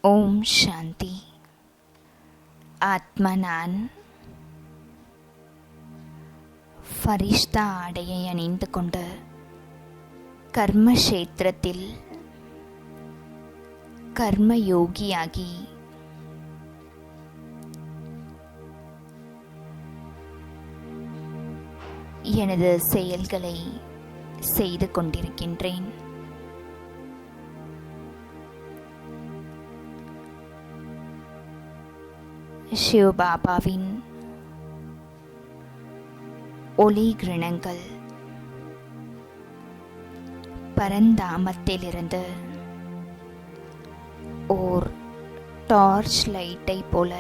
ஓம் சாந்தி. ஆத்ம நான் ஃபரிஷ்தா ஆடையை அணிந்து கொண்டு கர்மக்ஷேத்திரத்தில் கர்மயோகியாகி எனது செயல்களை செய்து கொண்டிருக்கின்றேன். சிவபாபாவின் ஒளி கிரணங்கள் பரந்தாமத்திலிருந்து ஓர் டார்ச் லைட்டை போல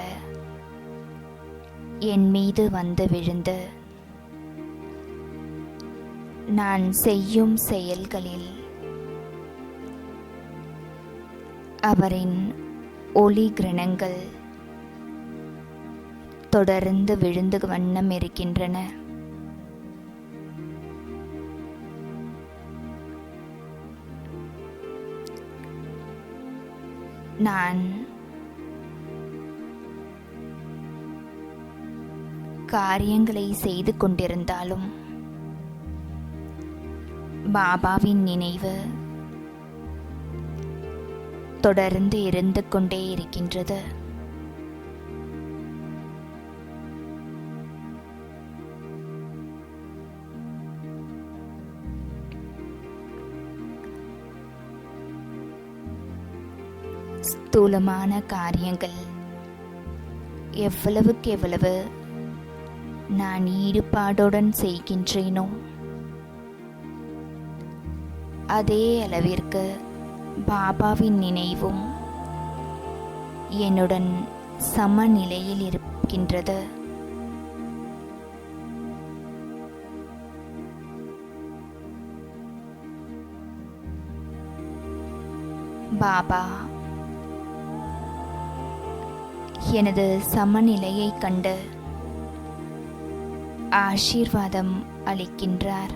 என் மீது வந்து விழுந்து நான் செய்யும் செயல்களில் அவரின் ஒளி கிரணங்கள் தொடர்ந்து விழுந்து வண்ணம் இருக்கின்றன. நான் காரியங்களை செய்து கொண்டிருந்தாலும் பாபாவின் நினைவு தொடர்ந்து இருந்து கொண்டே இருக்கின்றது. ஸ்தூலமான காரியங்கள் எவ்வளவு நான் ஈடுபாடுடன் செய்கின்றேனோ அதே அளவிற்கு பாபாவின் நினைவும் என்னுடன் சமநிலையில் இருக்கின்றது. பாபா எனது சமநிலையை கண்டு ஆசீர்வாதம் அளிக்கின்றார்.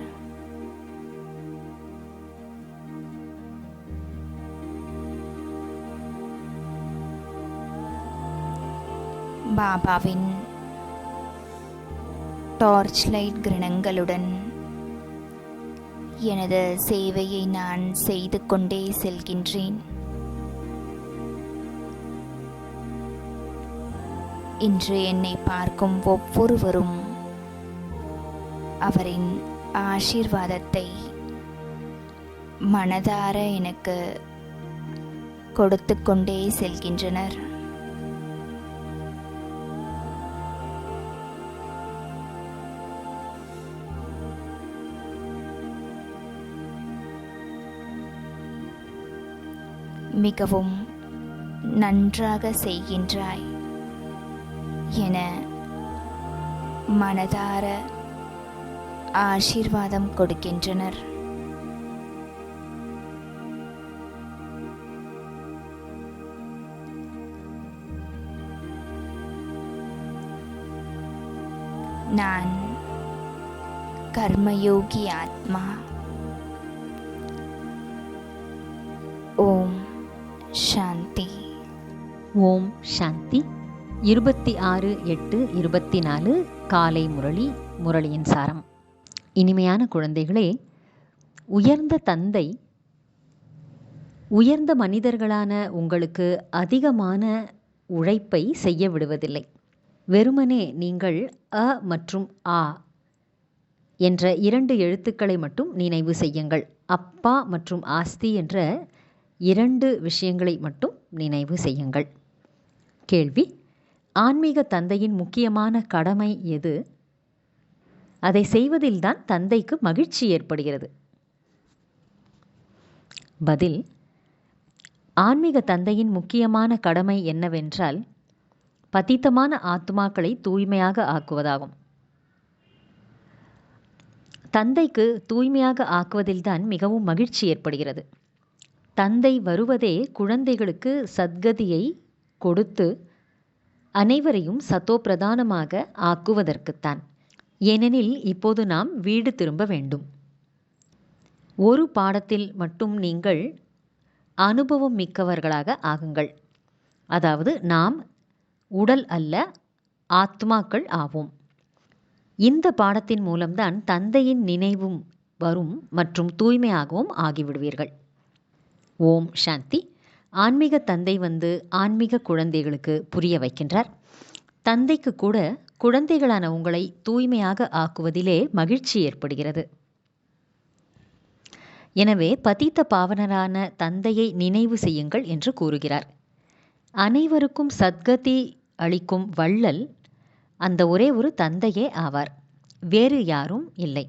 பாபாவின் டார்ச் லைட் கிரணங்களுடன் எனது சேவையை நான் செய்து கொண்டே செல்கின்றேன். இன்று என்னை பார்க்கும் ஒவ்வொருவரும் அவரின் ஆசீர்வாதத்தை மனதார எனக்கு கொடுத்து கொண்டே செல்கின்றனர். மிகவும் நன்றாக செய்கின்றாய் என மனதார ஆசீர்வாதம் கொடுக்கின்றனர். நான் கர்மயோகி ஆத்மா. ஓம் சாந்தி. ஓம் சாந்தி. 26/8/24 காலை முரளி. முரளியின் சாரம். இனிமையான குழந்தைகளே, உயர்ந்த தந்தை உயர்ந்த மனிதர்களான உங்களுக்கு அதிகமான உழைப்பை செய்ய விடுவதில்லை. வெறுமனே நீங்கள் அ மற்றும் ஆ என்ற 2 எழுத்துக்களை மட்டும் நினைவு செய்யுங்கள். அப்பா மற்றும் ஆஸ்தி என்ற 2 விஷயங்களை மட்டும் நினைவு செய்யுங்கள். கேள்வி: ஆன்மீக தந்தையின் முக்கியமான கடமை எது? அதை செய்வதில்தான் தந்தைக்கு மகிழ்ச்சி ஏற்படுகிறது. பதில்: ஆன்மீக தந்தையின் முக்கியமான கடமை என்னவென்றால் பதித்தமான ஆத்மாக்களை தூய்மையாக ஆக்குவதாகும். தந்தைக்கு தூய்மையாக ஆக்குவதில்தான் மிகவும் மகிழ்ச்சி ஏற்படுகிறது. தந்தை வருவதே குழந்தைகளுக்கு சத்கதியை கொடுத்து அனைவரையும் சத்தோ பிரதானமாக ஆக்குவதற்குத்தான். ஏனெனில் இப்போது நாம் வீடு திரும்ப வேண்டும். ஒரு பாடத்தில் மட்டும் நீங்கள் அனுபவம் மிக்கவர்களாக ஆகுங்கள். அதாவது நாம் உடல் அல்ல, ஆத்மாக்கள் ஆவோம். இந்த பாடத்தின் மூலம்தான் தந்தையின் நினைவும் வரும் மற்றும் தூய்மையாகவும் ஆகிவிடுவீர்கள். ஓம் சாந்தி. ஆன்மீக தந்தை வந்து ஆன்மீக குழந்தைகளுக்கு புரிய வைக்கின்றார். தந்தைக்கு கூட குழந்தைகளான உங்களை தூய்மையாக ஆக்குவதிலே மகிழ்ச்சி ஏற்படுகிறது. எனவே பதீத்த பாவனரான தந்தையை நினைவு செய்யுங்கள் என்று கூறுகிறார். அனைவருக்கும் சத்கதி அளிக்கும் வள்ளல் அந்த ஒரே ஒரு தந்தையே ஆவார், வேறு யாரும் இல்லை.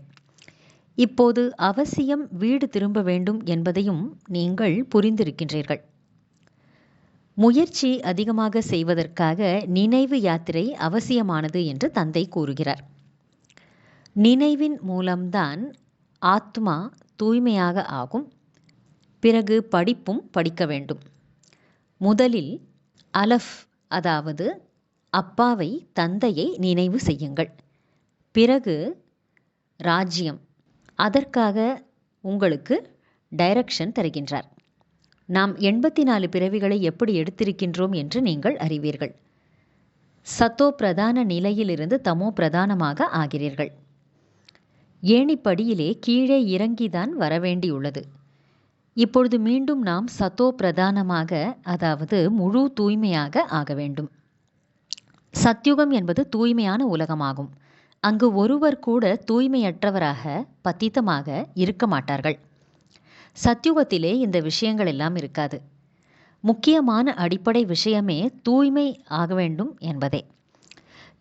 இப்போது அவசியம் வீடு திரும்ப வேண்டும் என்பதையும் நீங்கள் புரிந்திருக்கின்றீர்கள். முயற்சி அதிகமாக செய்வதற்காக நினைவு யாத்திரை அவசியமானது என்று தந்தை கூறுகிறார். நினைவின் மூலம்தான் ஆத்மா தூய்மையாக ஆகும். பிறகு படிப்பும் படிக்க வேண்டும். முதலில் அலஃப், அதாவது அப்பாவை, தந்தையை நினைவு செய்யுங்கள். பிறகு ராஜ்யம், அதற்காக உங்களுக்கு டைரக்ஷன் தருகின்றார். நாம் 84 பிறவிகளை எப்படி எடுத்திருக்கின்றோம் என்று நீங்கள் அறிவீர்கள். சத்தோ பிரதான நிலையிலிருந்து தமோ பிரதானமாக ஆகிறீர்கள். ஏணிப்படியிலே கீழே இறங்கிதான் வரவேண்டியுள்ளது. இப்பொழுது மீண்டும் நாம் சத்தோ பிரதானமாக, அதாவது முழு தூய்மையாக ஆக வேண்டும். சத்யுகம் என்பது தூய்மையான உலகமாகும். அங்கு ஒருவர் கூட தூய்மையற்றவராக, பத்தித்தமாக இருக்க மாட்டார்கள். சத்யுகத்திலே இந்த விஷயங்கள் எல்லாம் இருக்காது. முக்கியமான அடிப்படை விஷயமே தூய்மை ஆக வேண்டும் என்பதே.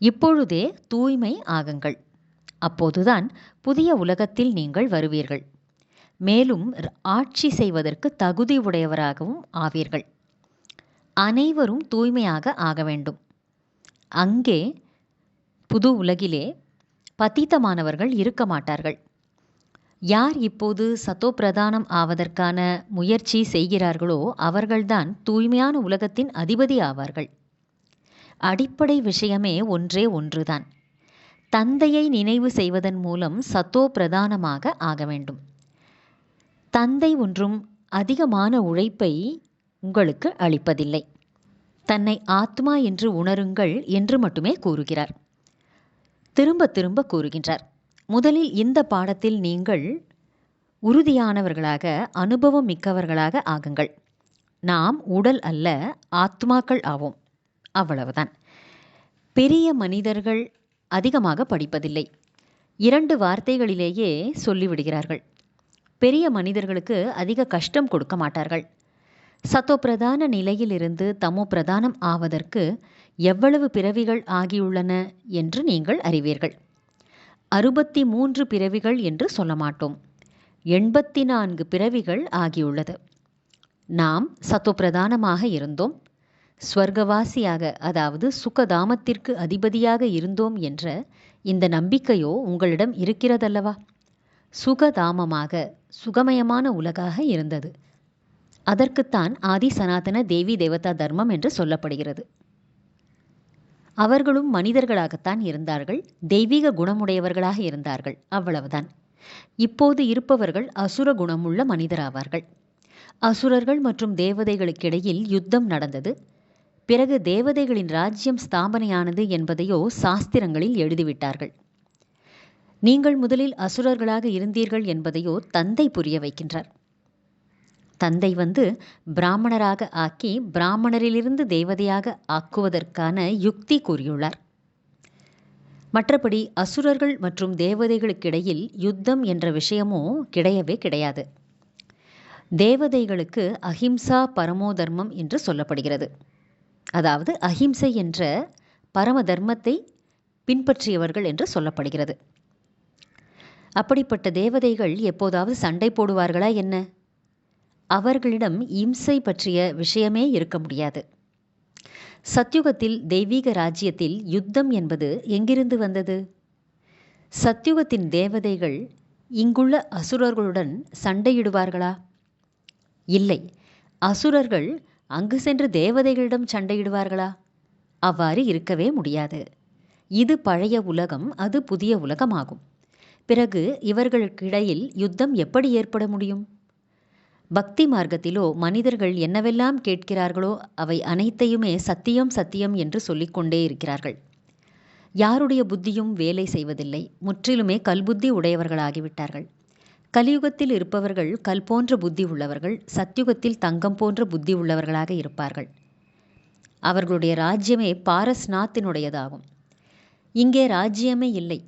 இப்பொழுதே தூய்மை ஆகுங்கள். அப்போதுதான் புதிய உலகத்தில் நீங்கள் வருவீர்கள். மேலும் ஆட்சி செய்வதற்கு தகுதி உடையவராகவும் ஆவீர்கள். அனைவரும் தூய்மையாக ஆக வேண்டும். அங்கே புது உலகிலே பதீத்தமானவர்கள் இருக்க மாட்டார்கள். யார் இப்போது சத்தோப்பிரதானம் ஆவதற்கான முயற்சி செய்கிறார்களோ அவர்கள்தான் தூய்மையான உலகத்தின் அதிபதி ஆவார்கள். அடிப்படை விஷயமே ஒன்றே ஒன்றுதான். தந்தையை நினைவு செய்வதன் மூலம் சத்தோ பிரதானமாக ஆக வேண்டும். தந்தை ஒன்றும் அதிகமான உழைப்பை உங்களுக்கு அளிப்பதில்லை. தன்னை ஆத்மா என்று உணருங்கள் என்று மட்டுமே கூறுகிறார். திரும்ப திரும்ப கூறுகின்றார். முதலில் இந்த பாடத்தில் நீங்கள் உறுதியானவர்களாக, அனுபவம் மிக்கவர்களாக ஆகுங்கள். நாம் உடல் அல்ல, ஆத்மாக்கள் ஆவோம். அவ்வளவுதான். பெரிய மனிதர்கள் அதிகமாக படிப்பதில்லை. 2 வார்த்தைகளிலேயே சொல்லிவிடுகிறார்கள். பெரிய மனிதர்களுக்கு அதிக கஷ்டம் கொடுக்க மாட்டார்கள். சத்தோ பிரதான நிலையிலிருந்து தமோ பிரதானம் ஆவதற்கு எவ்வளவு பிறவிகள் ஆகியுள்ளன என்று நீங்கள் அறிவீர்கள். 63 பிறவிகள் என்று சொல்ல மாட்டோம். 84 பிறவிகள் ஆகியுள்ளது. நாம் சத்தோ பிரதானமாக இருந்தோம். ஸ்வர்கவாசியாக, அதாவது சுகதாமத்திற்கு அதிபதியாக இருந்தோம் என்ற இந்த நம்பிக்கையோ உங்களிடம் இருக்கிறதல்லவா? சுகதாமமாக, சுகமயமான உலகாக இருந்தது. அதற்குத்தான் ஆதி சனாதன தேவி தேவதா தர்மம் என்று சொல்லப்படுகிறது. அவர்களும் மனிதர்களாகத்தான் இருந்தார்கள், தெய்வீக குணமுடையவர்களாக இருந்தார்கள். அவ்வளவுதான். இப்போது இருப்பவர்கள் அசுர குணமுள்ள மனிதராவார்கள். அசுரர்கள் மற்றும் தேவதைகளுக்கிடையில் யுத்தம் நடந்தது. பிறகு தேவதைகளின் ராஜ்யம் ஸ்தாபனையானது என்பதையோ சாஸ்திரங்களில் எழுதிவிட்டார்கள். நீங்கள் முதலில் அசுரர்களாக இருந்தீர்கள் என்பதையோ தந்தை புரிய வைக்கின்றார். தந்தை வந்து பிராமணராக ஆக்கி பிராமணரிலிருந்து தேவதையாக ஆக்குவதற்கான யுக்தி கூறியுள்ளார். மற்றபடி அசுரர்கள் மற்றும் தேவதைகளுக்கிடையில் யுத்தம் என்ற விஷயமோ கிடையவே கிடையாது. தேவதைகளுக்கு அஹிம்சா பரமோ தர்மம் என்று சொல்லப்படுகிறது. அதாவது அஹிம்சை என்ற பரம தர்மத்தை பின்பற்றியவர்கள் என்று சொல்லப்படுகிறது. அப்படிப்பட்ட தேவதைகள் எப்போதாவது சண்டை போடுவார்களா என்ன? அவர்களிடம் இம்சை பற்றிய விஷயமே இருக்க முடியாது. சத்யுகத்தில், தெய்வீக ராஜ்யத்தில் யுத்தம் என்பது எங்கிருந்து வந்தது? சத்யுகத்தின் தேவதைகள் இங்குள்ள அசுரர்களுடன் சண்டையிடுவார்களா? இல்லை. அசுரர்கள் அங்கு சென்று தேவதைகளிடம் சண்டையிடுவார்களா? அவ்வாறு இருக்கவே முடியாது. இது பழைய உலகம், அது புதிய உலகமாகும். பிறகு இவர்களுக்கிடையில் யுத்தம் எப்படி ஏற்பட முடியும்? பக்தி மார்க்கத்திலோ மனிதர்கள் என்னவெல்லாம் கேட்கிறார்களோ அவை அனைத்தையுமே சத்தியம் சத்தியம் என்று சொல்லிக்கொண்டே இருக்கிறார்கள். யாருடைய புத்தியும் வேலை செய்வதில்லை. முற்றிலுமே கல்புத்தி உடையவர்களாகிவிட்டார்கள். கலியுகத்தில் இருப்பவர்கள் கல் போன்ற புத்தி உள்ளவர்கள், சத்யுகத்தில் தங்கம் போன்ற புத்தி உள்ளவர்களாக இருப்பார்கள். அவர்களுடைய ராஜ்யமே பாரஸ்நாத்தினுடையதாகும். இங்கே ராஜ்யமே இல்லை.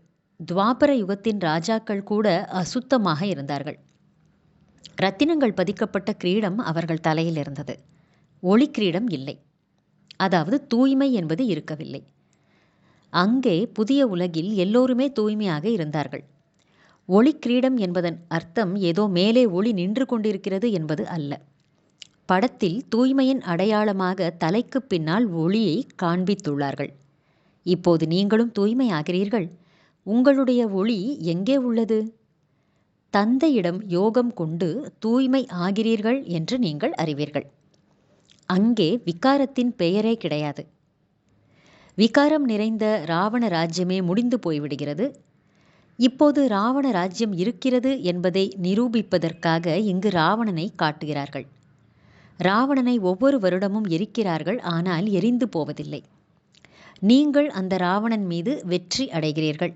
துவாபர யுகத்தின் ராஜாக்கள் கூட அசுத்தமாக இருந்தார்கள். ரத்தினங்கள் பதிக்கப்பட்ட கிரீடம் அவர்கள் தலையில் இருந்தது. ஒளி கிரீடம் இல்லை. அதாவது தூய்மை என்பது இருக்கவில்லை. அங்கே புதிய உலகில் எல்லோருமே தூய்மையாக இருந்தார்கள். ஒளி கிரீடம் என்பதன் அர்த்தம் ஏதோ மேலே ஒளி நின்று கொண்டிருக்கிறது என்பது அல்ல. படத்தில் தூய்மையின் அடையாளமாக தலைக்கு பின்னால் ஒளியை காண்பித்துள்ளார்கள். இப்போது நீங்களும் தூய்மையாகிறீர்கள். உங்களுடைய ஒளி எங்கே உள்ளது? தந்தையிடம் யோகம் கொண்டு தூய்மை ஆகிறீர்கள் என்று நீங்கள் அறிவீர்கள். அங்கே விகாரத்தின் பெயரே கிடையாது. விகாரம் நிறைந்த ராவண ராஜ்யமே முடிந்து போய்விடுகிறது. இப்போது ராவண ராஜ்யம் இருக்கிறது என்பதை நிரூபிப்பதற்காக இங்கு ராவணனை காட்டுகிறார்கள். ராவணனை ஒவ்வொரு வருடமும் எரிக்கிறார்கள், ஆனால் எரிந்து போவதில்லை. நீங்கள் அந்த ராவணன் மீது வெற்றி அடைகிறீர்கள்.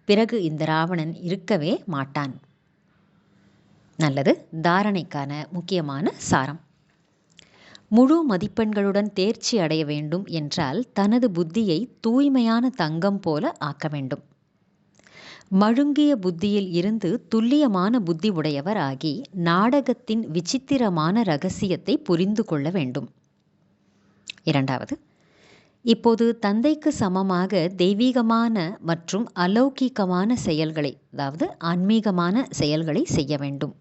பிறகு இந்த ராவணன் இருக்கவே மாட்டான். நல்லது. தாரணைக்கான முக்கியமான சாரம். முழு மதிப்பெண்களுடன் தேர்ச்சி அடைய வேண்டும் என்றால் தனது புத்தியை தூய்மையான தங்கம் போல ஆக்க வேண்டும். மழுங்கிய புத்தியில் இருந்து துல்லியமான புத்தி உடையவர் ஆகி நாடகத்தின் விசித்திரமான ரகசியத்தை புரிந்து கொள்ள வேண்டும். இரண்டாவது, இப்போது தந்தைக்கு சமமாக தெய்வீகமான மற்றும் அலௌகிகமான செயல்களை, அதாவது ஆன்மீகமான செயல்களை செய்ய வேண்டும்.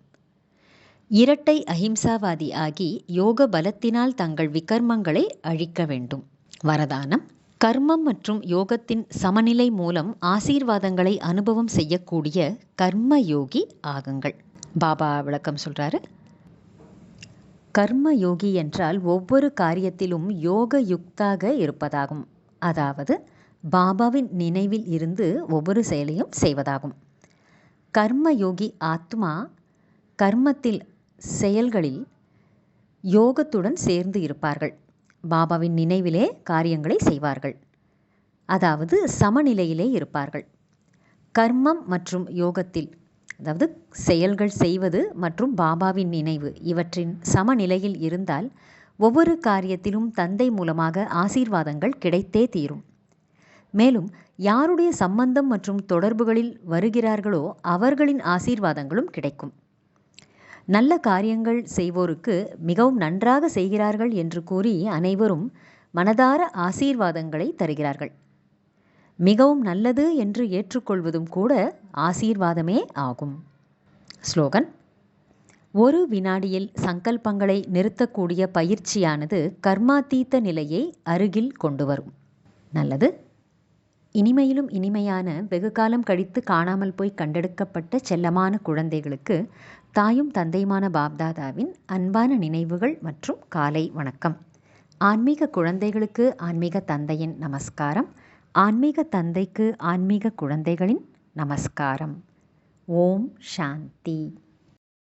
இரட்டை அஹிம்சாவாதி ஆகி யோக பலத்தினால் தங்கள் விகர்மங்களை அழிக்க வேண்டும். வரதானம்: கர்மம் மற்றும் யோகத்தின் சமநிலை மூலம் ஆசீர்வாதங்களை அனுபவம் செய்யக்கூடிய கர்ம யோகி ஆகுங்கள். பாபா விளக்கம் சொல்றாரு. கர்ம யோகி என்றால் ஒவ்வொரு காரியத்திலும் யோக யுக்தாக இருப்பதாகும். அதாவது பாபாவின் நினைவில் இருந்து ஒவ்வொரு செயலையும் செய்வதாகும். கர்ம யோகி ஆத்மா கர்மத்தில் செயல்களில் யோகத்துடன் சேர்ந்து இருப்பார்கள். பாபாவின் நினைவிலே காரியங்களை செய்வார்கள். அதாவது சமநிலையிலே இருப்பார்கள். கர்மம் மற்றும் யோகத்தில், அதாவது செயல்கள் செய்வது மற்றும் பாபாவின் நினைவு இவற்றின் சமநிலையில் இருந்தால் ஒவ்வொரு காரியத்திலும் தந்தை மூலமாக ஆசீர்வாதங்கள் கிடைத்தே தீரும். மேலும் யாருடைய சம்பந்தம் மற்றும் தொடர்புகளில் வருகிறார்களோ அவர்களின் ஆசீர்வாதங்களும் கிடைக்கும். நல்ல காரியங்கள் செய்வோருக்கு மிகவும் நன்றாக செய்கிறார்கள் என்று கூறி அனைவரும் மனதார ஆசீர்வாதங்களை தருகிறார்கள். மிகவும் நல்லது என்று ஏற்றுக்கொள்வதும் கூட ஆசீர்வாதமே ஆகும். ஸ்லோகன்: ஒரு வினாடியில் சங்கல்பங்களை நிறுத்தக்கூடிய பயிற்சியானது கர்மாத்தீத்த நிலையை அருகில் கொண்டு வரும். நல்லது. இனிமையிலும் இனிமையான வெகுகாலம் கழித்து காணாமல் போய் கண்டெடுக்கப்பட்ட செல்லமான குழந்தைகளுக்கு தாயும் தந்தையுமான பாப்தாதாவின் அன்பான நினைவுகள் மற்றும் காலை வணக்கம். ஆன்மீக குழந்தைகளுக்கு ஆன்மீக தந்தையின் நமஸ்காரம். ஆன்மீக தந்தைக்கு ஆன்மீக குழந்தைகளின் நமஸ்காரம். ஓம் சாந்தி.